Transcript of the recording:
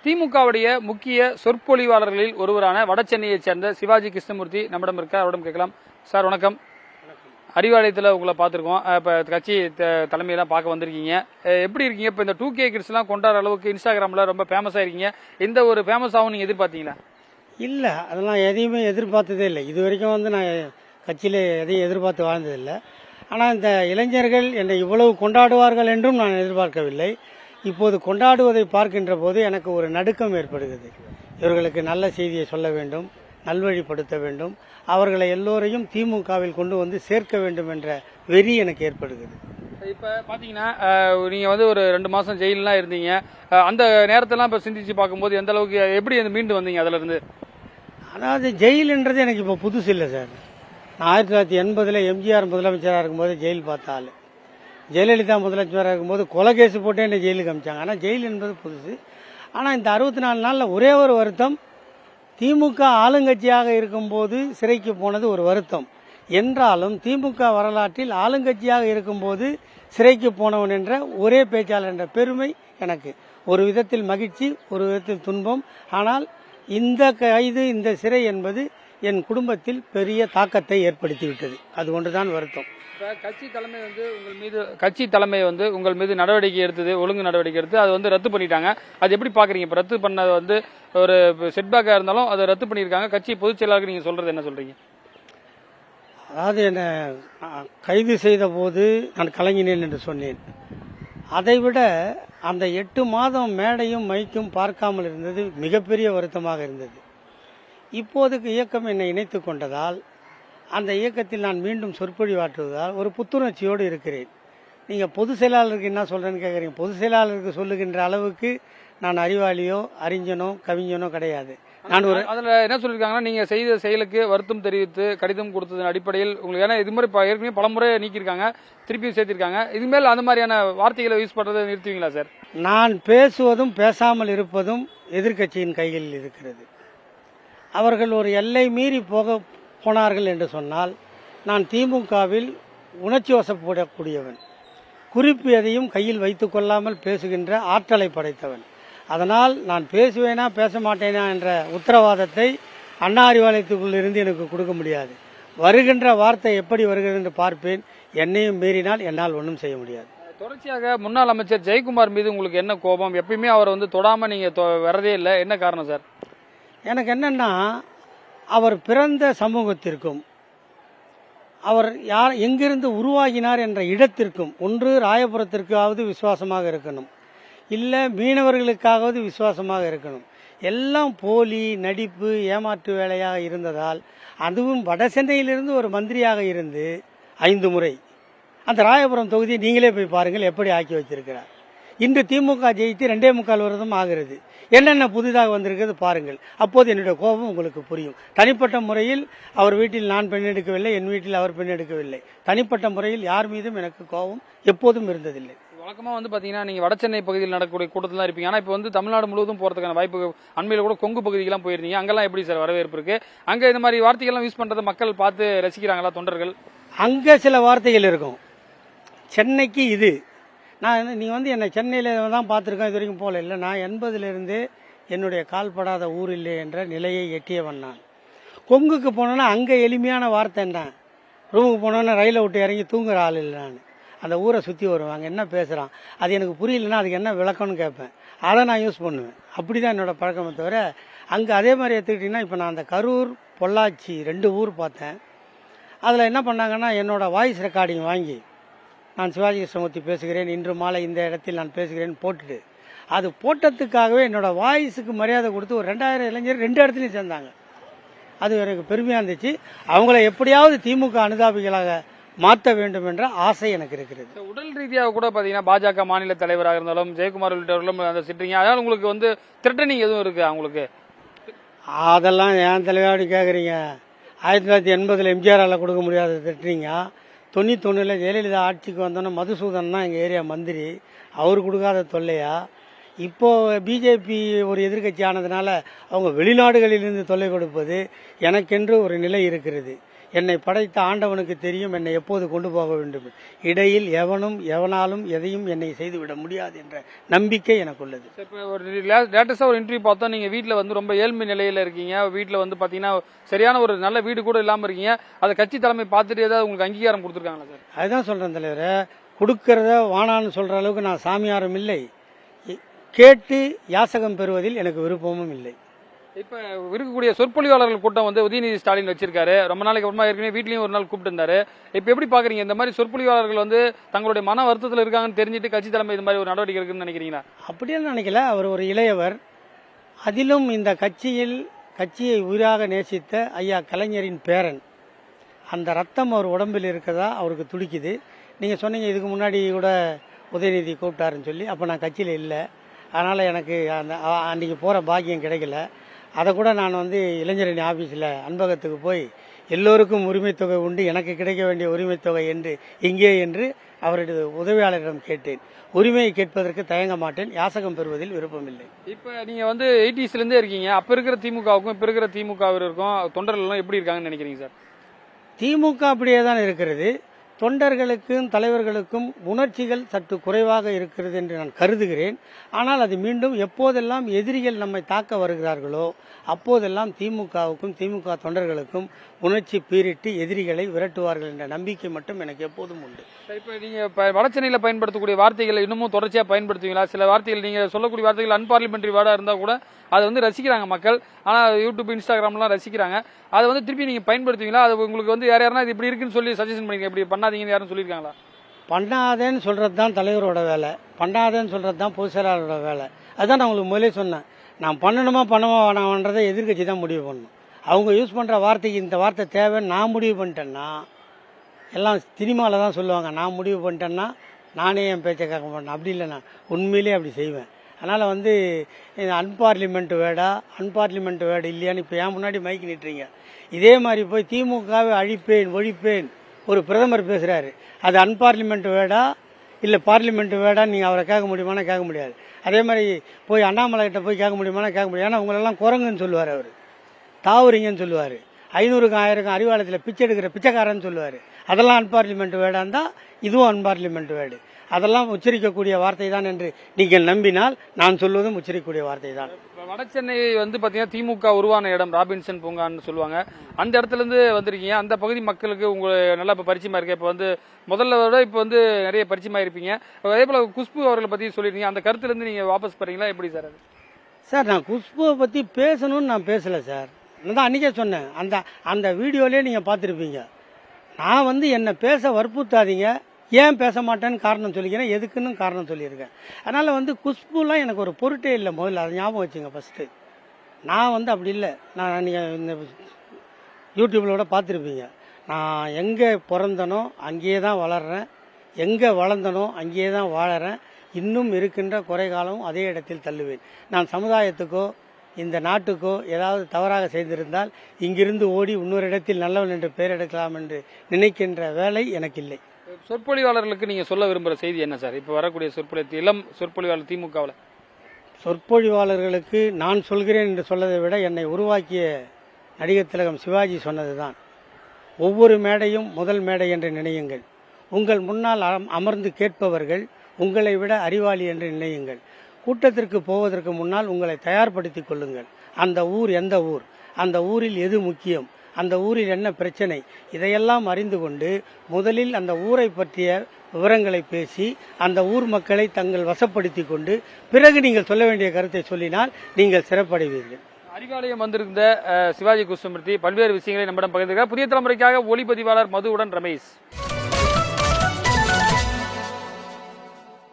திமுகவுடைய முக்கிய சொற்பொழிவாளர்களில் ஒருவரான வடசென்னையைச் சேர்ந்த சிவாஜி கிருஷ்ணமூர்த்தி நம்மிடம் இருக்க அவரிடம் கேட்கலாம். சார் வணக்கம். அறிவாலயத்தில் உங்களை பார்த்துருக்கோம். இப்போ கட்சி தலைமையெல்லாம் பார்க்க வந்திருக்கீங்க. எப்படி இருக்கீங்க? இப்போ இந்த 2K கிட்ஸ்லாம் கொண்டாடுற அளவுக்கு இன்ஸ்டாகிராமில் ரொம்ப ஃபேமஸாக இருக்கீங்க. இந்த ஒரு ஃபேமஸ் ஆகும் நீங்கள் எதிர்பார்த்தீங்களா? இல்லை, அதெல்லாம் எதையுமே எதிர்பார்த்ததே இல்லை. இது வரைக்கும் நான் கட்சியில் எதையும் எதிர்பார்த்து வாழ்ந்ததில்லை. ஆனால் இந்த இளைஞர்கள் என்னை இவ்வளவு கொண்டாடுவார்கள் என்றும் நான் எதிர்பார்க்கவில்லை. இப்போது கொண்டாடுவதை பார்க்கின்ற போது எனக்கு ஒரு நடுக்கம் ஏற்படுகிறது. இவர்களுக்கு நல்ல செய்தியை சொல்ல வேண்டும், நல்வழிப்படுத்த வேண்டும், அவர்களை எல்லோரையும் திமுகவில் கொண்டு வந்து சேர்க்க வேண்டும் என்ற வெறி எனக்கு ஏற்படுகிறது. இப்போ பார்த்தீங்கன்னா நீங்கள் ஒரு 2 மாதம் ஜெயிலெலாம் இருந்தீங்க. அந்த நேரத்தெல்லாம் இப்போ சிந்திச்சு பார்க்கும்போது எந்த அளவுக்கு எப்படி மீண்டு வந்தீங்க அதிலிருந்து? அதாவது ஜெயிலுன்றது எனக்கு இப்போ புதுசு இல்லை சார். நான் 1980 எம்ஜிஆர் முதலமைச்சராக இருக்கும்போது ஜெயில் பார்த்தாள். ஜெயலலிதா முதலமைச்சராக இருக்கும்போது கொலை கேஸ் போட்டே என்னை ஜெயிலுக்கு அமிச்சாங்க. ஆனால் ஜெயில் என்பது புதுசு. ஆனால் இந்த 64 நாளில் ஒரே ஒரு வருத்தம், திமுக ஆளுங்கட்சியாக இருக்கும்போது சிறைக்கு போனது ஒரு வருத்தம் என்றாலும் திமுக வரலாற்றில் ஆளுங்கட்சியாக இருக்கும்போது சிறைக்கு போனவன் என்ற ஒரே பேச்சாளர் என்ற பெருமை எனக்கு. ஒரு விதத்தில் மகிழ்ச்சி, ஒரு விதத்தில் துன்பம். ஆனால் இந்த கைது, இந்த சிறை என்பது என் குடும்பத்தில் பெரிய தாக்கத்தை ஏற்படுத்திவிட்டது. அது ஒன்றுதான் வருத்தம். கட்சி தலைமை உங்கள் மீது நடவடிக்கை எடுத்தது, ஒழுங்கு நடவடிக்கை எடுத்து அது ரத்து பண்ணிட்டாங்க. அது எப்படி பாக்குறீங்க? இப்ப ரத்து பண்ணது ஒரு செட்பேக்கா இருந்தாலும் அதை ரத்து பண்ணியிருக்காங்க. கட்சி பொதுச் செயலாளருக்கு நீங்க சொல்றது என்ன சொல்றீங்க? அதாவது என்ன கைது செய்த போது நான் கலங்கினேன் என்று சொன்னேன். அதைவிட அந்த 8 மாதம் மேடையும் மைக்கும் பார்க்காமல் இருந்தது மிகப்பெரிய வருத்தமாக இருந்தது. இப்போதைக்கு இயக்கம் என்னை இணைத்துக் கொண்டதால், அந்த இயக்கத்தில் நான் மீண்டும் சொற்பொழிவாற்றுவதால் ஒரு புத்துணர்ச்சியோடு இருக்கிறேன். நீங்கள் பொதுச் செயலாளருக்கு என்ன சொல்கிறேன்னு கேட்குறீங்க. பொதுச் செயலாளருக்கு சொல்லுகின்ற அளவுக்கு நான் அறிவாளியோ அறிஞனோ கவிஞனோ கிடையாது. நான் அதில் என்ன சொல்லியிருக்காங்கன்னா, நீங்கள் செய்த செயலுக்கு வருத்தம் தெரிவித்து கடிதம் கொடுத்ததன் அடிப்படையில் உங்களுக்கு, ஏன்னா இது மாதிரி ஏற்கனவே பலமுறை நீக்கியிருக்காங்க, திருப்பியும் சேர்த்திருக்காங்க. இதுமேல் அந்த மாதிரியான வார்த்தைகளை யூஸ் பண்ணுறதை நிறுத்துவீங்களா சார்? நான் பேசுவதும் பேசாமல் இருப்பதும் எதிர்க்கட்சியின் கையில் இருக்கிறது. அவர்கள் ஒரு எல்லை மீறி போனார்கள் என்று சொன்னால், நான் திமுகவில் உணர்ச்சி வசப்படக்கூடியவன், குறிப்பு எதையும் கையில் வைத்துக் கொள்ளாமல் பேசுகின்ற ஆற்றலை படைத்தவன். அதனால் நான் பேசுவேனா பேச மாட்டேனா என்ற உத்தரவாதத்தை அண்ணா அறிவாலயத்துக்குள் இருந்து எனக்கு கொடுக்க முடியாது. வருகின்ற வார்த்தை எப்படி வருகிறது என்று பார்ப்பேன். என்னையும் மீறினால் என்னால் ஒன்றும் செய்ய முடியாது. தொடர்ச்சியாக முன்னாள் அமைச்சர் ஜெயக்குமார் மீது உங்களுக்கு என்ன கோபம்? எப்பயுமே அவர் தொடாம நீங்க வரதே இல்லை, என்ன காரணம் சார்? எனக்கு என்னன்னா, அவர் பிறந்த சமூகத்திற்கும் அவர் எங்கிருந்து உருவாகினார் என்ற இடத்திற்கும், ஒன்று ராயபுரத்திற்காவது விசுவாசமாக இருக்கணும், இல்லை மீனவர்களுக்காவது விசுவாசமாக இருக்கணும். எல்லாம் போலி நடிப்பு ஏமாற்று வேலையாக இருந்ததால், அதுவும் வடசென்னையிலிருந்து ஒரு மந்திரியாக இருந்து 5 முறை அந்த ராயபுரம் தொகுதியை நீங்களே போய் பாருங்கள் எப்படி ஆக்கி வச்சிருக்கிறார். இன்று திமுக ஜெயித்து 2.25 வருடம் ஆகிறது. என்னென்ன புதிதாக வந்திருக்கிறது பாருங்கள். அப்போது என்னுடைய கோபம் உங்களுக்கு புரியும். தனிப்பட்ட முறையில் அவர் வீட்டில் நான் பெண் எடுக்கவில்லை, என் வீட்டில் அவர் பெண் எடுக்கவில்லை. தனிப்பட்ட முறையில் யார் மீதும் எனக்கு கோபம் எப்போதும் இருந்ததில்லை. வழக்கமாக பார்த்தீங்கன்னா, நீங்கள் வடசென்னை பகுதியில் நடக்கக்கூடிய கூட்டத்தில் தான் இருப்பீங்க. ஆனால் இப்போ தமிழ்நாடு முழுவதும் போகிறதுக்கான வாய்ப்பு, அண்மையில் கூட கொங்கு பகுதிக்கெல்லாம் போயிருந்தீங்க. அங்கெல்லாம் எப்படி சார் வரவேற்பு இருக்கு? அங்கே இந்த மாதிரி வார்த்தைகள்லாம் யூஸ் பண்ணுறதை மக்கள் பார்த்து ரசிக்கிறாங்களா தொண்டர்கள்? அங்கே சில வார்த்தைகள் இருக்கும். சென்னைக்கு இது நீங்கள் என்னை சென்னையில் தான் பார்த்துருக்கேன், இது வரைக்கும் போல இல்லை. நான் 80லிருந்து என்னுடைய கால்படாத ஊர் இல்லை என்ற நிலையை எட்டியவன் நான். கொங்குக்கு போனோன்னா அங்கே எளிமையான வார்த்தை என்ன, ரூமுக்கு போனோன்னா ரயிலை விட்டு இறங்கி தூங்குற ஆள் இல்லை. நான் அந்த ஊரை சுற்றி வருவாங்க, என்ன பேசுகிறான் அது எனக்கு புரியலன்னா அதுக்கு என்ன விளக்கம்னு கேட்பேன். அதை நான் யூஸ் பண்ணுவேன். அப்படி தான் என்னோடய பழக்கமே தவிர, அங்கே அதே மாதிரி எடுத்துக்கிட்டிங்கன்னா, இப்போ நான் அந்த கரூர் பொள்ளாச்சி 2 ஊர் பார்த்தேன். அதில் என்ன பண்ணாங்கன்னா, என்னோடய வாய்ஸ் ரெக்கார்டிங் வாங்கி, நான் சிவாஜி கிருஷ்ணமூர்த்தி பேசுகிறேன், இன்று மாலை இந்த இடத்தில் நான் பேசுகிறேன் போட்டுட்டு, அது போட்டதுக்காகவே என்னோட வாய்ஸுக்கு மரியாதை கொடுத்து ஒரு 2000 இளைஞர் 2 இடத்துலையும் சேர்ந்தாங்க. அது எனக்கு பெருமையாக இருந்துச்சு. அவங்கள எப்படியாவது திமுக அனுதாபிகளாக மாற்ற வேண்டும் என்ற ஆசை எனக்கு இருக்கிறது. உடல் ரீதியாக கூட பார்த்தீங்கன்னா, பாஜக மாநில தலைவராக இருந்தாலும் ஜெயக்குமார் உள்ளிட்டவர்களும் அந்த சிட்டுறீங்க. அதனால் உங்களுக்கு திரட்டனிங் எதுவும் இருக்கு அவங்களுக்கு? அதெல்லாம் ஏன் தலைவாடி கேட்குறீங்க? 1980 எம்ஜிஆரால் கொடுக்க முடியாத திட்டுறீங்க. 91 ஜெயலலிதா ஆட்சிக்கு வந்தோன்னா மதுசூதன் தான் எங்கள் ஏரியா மந்திரி, அவர் கொடுக்காத தொல்லையா? இப்போ பிஜேபி ஒரு எதிர்கட்சி ஆனதுனால அவங்க வெளிநாடுகளிலிருந்து தொல்லை கொடுப்பது, எனக்கென்று ஒரு நிலை இருக்கிறது. என்னை படைத்த ஆண்டவனுக்கு தெரியும் என்னை எப்போது கொண்டு போக வேண்டும். இடையில் எவனாலும் எதையும் என்னை செய்துவிட முடியாது என்ற நம்பிக்கை எனக்கு உள்ளது. இப்போ ஒரு லேட்டஸ்டா ஒரு இன்டர்வியூ பார்த்தோம், நீங்க வீட்டில் வந்து ரொம்ப ஏழ்மை நிலையில இருக்கீங்க, வீட்டில் வந்து பாத்தீங்கன்னா சரியான ஒரு நல்ல வீடு கூட இல்லாம இருக்கீங்க. அதை கட்சி தலைமை பார்த்துட்டு ஏதாவது உங்களுக்கு அங்கீகாரம் கொடுத்துருக்காங்களா சார்? அதுதான் சொல்றேன் தலைவரே, கொடுக்கறத வானான்னு சொல்ற அளவுக்கு நான் சாமியாரும் இல்லை, கேட்டு யாசகம் பெறுவதில் எனக்கு விருப்பமும் இல்லை. இப்ப இருக்கக்கூடிய சொற்பொழிவாளர்கள் கூட்டம் வந்து உதயநிதி ஸ்டாலின் வச்சிருக்காரு. ரொம்ப நாளைக்கு அப்புறமா ஏற்கனவே வீட்லயும் ஒரு நாள் கூப்பிட்டு இருந்தாரு. இப்ப எப்படி பாக்குறீங்க, இந்த மாதிரி சொற்பொழிவாளர்கள் வந்து தங்களுடைய மன வருத்தத்தில் இருக்காங்கன்னு தெரிஞ்சுட்டு கட்சி தலைமை இந்த மாதிரி ஒரு நடவடிக்கை இருக்குன்னு நினைக்கிறீங்களா? அப்படியே நினைக்கல. அவர் ஒரு இளையவர், அதிலும் இந்த கட்சியை உயிராக நேசித்த ஐயா கலைஞரின் பேரன். அந்த ரத்தம் அவர் உடம்பில் இருக்கதா அவருக்கு துடிக்குது. நீங்க சொன்னீங்க இதுக்கு முன்னாடி கூட உதயநிதி கூப்பிட்டாருன்னு சொல்லி, அப்ப நான் கட்சியில இல்லை, அதனால எனக்கு அந்த அன்னைக்கு போற பாக்கியம் கிடைக்கல. அதை கூட நான் வந்து இளைஞரணி ஆபீஸில் அன்பகத்துக்கு போய் எல்லோருக்கும் உரிமை தொகை உண்டு, எனக்கு கிடைக்க வேண்டிய உரிமை தொகை என்று அவருடைய உதவியாளரிடம் கேட்டேன். உரிமையை கேட்பதற்கு தயங்க மாட்டேன், யாசகம் பெறுவதில் விருப்பமில்லை. இப்ப நீங்க வந்து 80s இருந்தே இருக்கீங்க, அப்ப இருக்கிற திமுகவுக்கும் இப்ப இருக்கிற திமுகவிற்கும் தொண்டர்கள் எல்லாம் எப்படி இருக்காங்கன்னு நினைக்கிறீங்க சார்? திமுக அப்படியே தான் இருக்கிறது. தொண்டர்களுக்கும் தலைவர்களுக்கும் உணர்ச்சிகள் சற்று குறைவாக இருக்கிறது என்று நான் கருதுகிறேன். ஆனால் அது மீண்டும் எப்போதெல்லாம் எதிரிகள் நம்மை தாக்க வருகிறார்களோ அப்போதெல்லாம் திமுகவுக்கும் திமுக தொண்டர்களுக்கும் உணர்ச்சி பீரிட்டு எதிரிகளை விரட்டுவார்கள் என்ற நம்பிக்கை மட்டும் எனக்கு எப்போதும் உண்டு. இப்ப நீங்க வடசென்னையில பயன்படுத்தக்கூடிய வார்த்தைகளை இன்னமும் தொடர்ச்சியா பயன்படுத்துவீங்களா? சில வார்த்தைகள் நீங்க சொல்லக்கூடிய வார்த்தைகள் அன்பார்லிமெண்டரி வேர்டா இருந்தா கூட அதை வந்து ரசிக்கிறாங்க மக்கள், ஆனா யூடியூப் இன்ஸ்டாகிராம்லாம் ரசிக்கிறாங்க. அதை வந்து திருப்பி நீங்க பயன்படுத்துவீங்களா? அது உங்களுக்கு வந்து யாருன்னா இது இப்படி இருக்குன்னு சொல்லி சஜஷன் பண்ணீங்க, இப்படி பண்ணாதீங்கன்னு யாரும் சொல்லியிருக்காங்களா? பண்ணாதேன்னு சொல்றது தான் தலைவரோட வேலை, பண்ணாதேன்னு சொல்றது தான் பொதுச் செயலாளரோட வேலை. அதுதான் நான் உங்களுக்கு முதலே சொன்னேன், நான் பண்ணணுமா வேணாமன்றதை எதிர்கட்சி தான் முடிவு பண்ணணும். அவங்க யூஸ் பண்ற வார்த்தைக்கு இந்த வார்த்தை தேவைன்னு நான் முடிவு பண்ணிட்டேன்னா, எல்லாம் சினிமாவில் தான் சொல்லுவாங்க, நான் முடிவு பண்ணிட்டேன்னா நானே என் பேச்சை கேட்க மாட்டேன். அப்படி இல்லை, நான் உண்மையிலே அப்படி செய்வேன். அதனால் வந்து அன்பார்லிமெண்ட் வேர்டு இல்லையான்னு இப்போ ஏன் முன்னாடி மைக்கு நிட்டுறீங்க? இதே மாதிரி போய் திமுகவை ஒழிப்பேன் ஒரு பிரதமர் பேசுகிறாரு, அது அன்பார்லிமெண்ட் வேர்டா இல்லை பார்லிமெண்ட் வேர்டா? நீங்கள் அவரை கேட்க முடியுமானா கேட்க முடியாது. அதே மாதிரி போய் அண்ணாமலை கிட்ட போய் கேட்க முடியுமானா கேட்க முடியாது. ஏன்னா உங்களெல்லாம் குரங்குன்னு சொல்லுவார், அவர் தாவுறீங்கன்னு சொல்லுவார், 500க்கும் 1000க்கும் அறிவாலயத்தில் பிச்சை எடுக்கிற பிச்சைக்காரன்னு சொல்லுவார். அதெல்லாம் அன்பார்லிமெண்ட் வேர்டாந்தா இதுவும் அன்பார்லிமெண்ட் வேர்டு. அதெல்லாம் உச்சரிக்கக்கூடிய வார்த்தை தான் என்று நீங்கள் நம்பினால் நான் சொல்வதும் உச்சரிக்கக்கூடிய வார்த்தை தான். வடசென்னை வந்து பாத்தீங்கன்னா திமுக உருவான இடம் ராபின்சன் பூங்கான்னு சொல்லுவாங்க. அந்த இடத்துல இருந்து வந்திருக்கீங்க. அந்த பகுதி மக்களுக்கு உங்களுக்கு நல்லா இப்ப பரிச்சயமா இருக்கு. இப்ப வந்து முதல்ல விட இப்ப வந்து நிறைய பரிச்சயமா இருப்பீங்க. அதே போல குஷ்பு அவர்களை பத்தி சொல்லிருக்கீங்க. அந்த கருத்துல இருந்து நீங்க வாபஸ் போறீங்களா, எப்படி சார்? அது சார், நான் குஷ்புவை பத்தி பேசணும்னு நான் பேசல சார். நான் தான் அன்னைக்கே சொன்னேன், அந்த வீடியோலயே நீங்க பார்த்துருப்பீங்க. நான் வந்து என்ன பேச வற்புறுத்தாதீங்க, ஏன் பேச மாட்டேன்னு காரணம் சொல்லிக்கிறேன், எதுக்குன்னு காரணம் சொல்லியிருக்கேன். அதனால வந்து குஷ்புலாம் எனக்கு ஒரு பொருட்டே இல்லை. முதல்ல அதை ஞாபகம் வச்சுங்க ஃபர்ஸ்ட். நான் வந்து அப்படி இல்லை. நான் நீங்கள் இந்த யூடியூப்ல கூட பார்த்துருப்பீங்க, நான் எங்கே பிறந்தனோ அங்கேயே தான் வளர்றேன், எங்கே வளர்ந்தனோ அங்கேயே தான் வாழறேன், இன்னும் இருக்கின்ற குறை காலமும் அதே இடத்தில் தள்ளுவேன். நான் சமுதாயத்துக்கோ இந்த நாட்டுக்கோ ஏதாவது தவறாக செய்திருந்தால் இங்கிருந்து ஓடி இன்னொரு இடத்தில் நல்லவன் என்று பெயர் எடுக்கலாம் என்று நினைக்கின்ற வேலை எனக்கு இல்லை. சொற்பொழிவாளர்களுக்கு நீங்க சொல்ல விரும்புற செய்தி என்ன சார்? இப்ப வரக்கூடிய இளம் சொற்பொழிவாளர் திமுகவில் சொற்பொழிவாளர்களுக்கு நான் சொல்கிறேன் என்று சொல்லதை விட என்னை உருவாக்கிய நடிகர் திலகம் சிவாஜி சொன்னதுதான், ஒவ்வொரு மேடையும் முதல் மேடை என்று நினையுங்கள், உங்கள் முன்னால் அமர்ந்து கேட்பவர்கள் உங்களை விட அறிவாளி என்று நினையுங்கள், கூட்டத்திற்கு போவதற்கு முன்னால் உங்களை தயார்படுத்திக் கொள்ளுங்கள், அந்த ஊர் எந்த ஊர், அந்த ஊரில் எது முக்கியம், அந்த ஊரில் என்ன பிரச்சனை, இதையெல்லாம் அறிந்து கொண்டு முதலில் அந்த ஊரை பற்றிய விவரங்களை பேசி அந்த ஊர் மக்களை தங்கள் வசப்படுத்தி கொண்டு பிறகு நீங்கள் சொல்ல வேண்டிய கருத்தை சொல்லினால் நீங்கள் சிறப்படைவீர்கள். அறிவாலயம் வந்திருந்த சிவாஜி கிருஷ்ணமூர்த்தி பல்வேறு விஷயங்களை நம்மிடம் பகிர்ந்திருக்கிறார். புதிய தலைமுறைக்காக ஒளிப்பதிவாளர் மதுவுடன் ரமேஷ்.